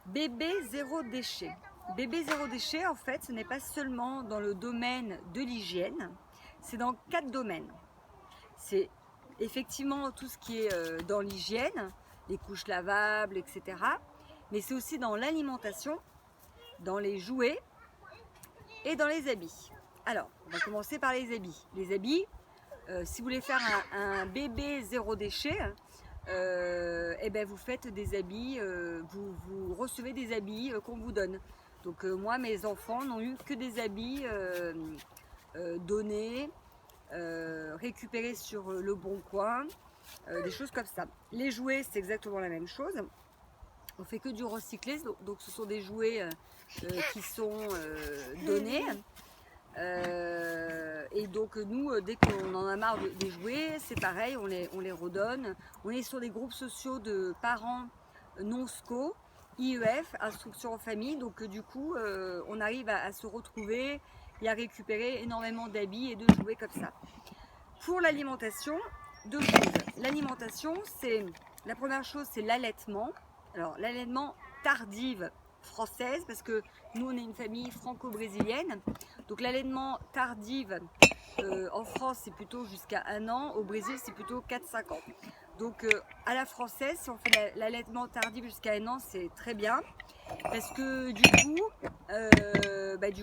Bébé zéro déchet. Bébé zéro déchet, en fait, ce n'est pas seulement dans le domaine de l'hygiène, c'est dans 4 domaines. C'est effectivement tout ce qui est dans l'hygiène, les couches lavables, etc. Mais c'est aussi dans l'alimentation, dans les jouets et dans les habits. Alors, on va commencer par les habits. Les habits, si vous voulez faire un bébé zéro déchet, et ben vous faites des habits, vous recevez des habits qu'on vous donne. Donc moi, mes enfants n'ont eu que des habits donnés, récupérés sur le bon coin, des choses comme ça. Les jouets, c'est exactement la même chose. On fait que du recyclé, donc ce sont des jouets qui sont donnés. Et donc nous, dès qu'on en a marre des jouets, c'est pareil, on les redonne. On est sur des groupes sociaux de parents non SCO, IEF, instruction en famille. Donc du coup, on arrive à se retrouver et à récupérer énormément d'habits et de jouets comme ça. Pour l'alimentation, deux choses. L'alimentation, c'est la première chose, c'est l'allaitement. Alors l'allaitement tardive française, parce que nous on est une famille franco-brésilienne, donc l'allaitement tardive en France c'est plutôt jusqu'à 1 an, au Brésil c'est plutôt 4-5 ans. Donc à la française, si on fait l'allaitement tardif jusqu'à 1 an, c'est très bien, parce que du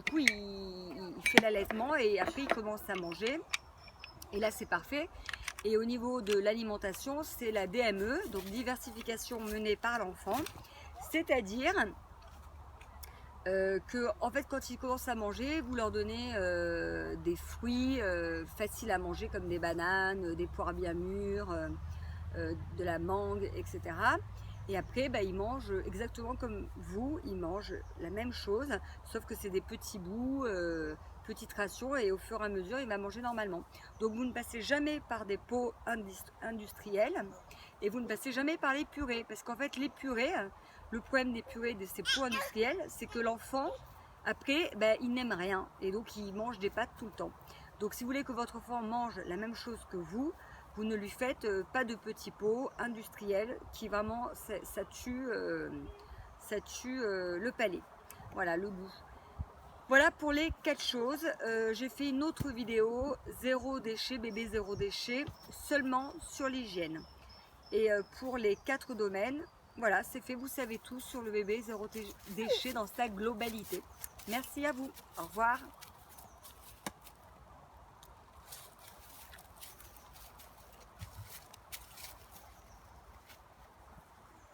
coup il fait l'allaitement et après il commence à manger, et là c'est parfait. Et au niveau de l'alimentation, c'est la DME, donc diversification menée par l'enfant, c'est-à-dire que en fait quand ils commencent à manger, vous leur donnez des fruits faciles à manger comme des bananes, des poires bien mûres, de la mangue, etc. Et après ils mangent exactement comme vous, ils mangent la même chose, sauf que c'est des petits bouts, petites rations, et au fur et à mesure il va manger normalement. Donc vous ne passez jamais par des pots industriels, et vous ne passez jamais par les purées, parce qu'en fait les purées, le problème des purées de ces pots industriels, c'est que l'enfant, après, il n'aime rien, et donc il mange des pâtes tout le temps. Donc si vous voulez que votre enfant mange la même chose que vous ne lui faites pas de petits pots industriels qui vraiment, ça tue le palais. Voilà, le goût. Voilà pour les 4 choses. J'ai fait une autre vidéo, zéro déchet, bébé zéro déchet, seulement sur l'hygiène. Et pour les 4 domaines, voilà, c'est fait, vous savez tout sur le bébé zéro déchet dans sa globalité. Merci à vous, au revoir.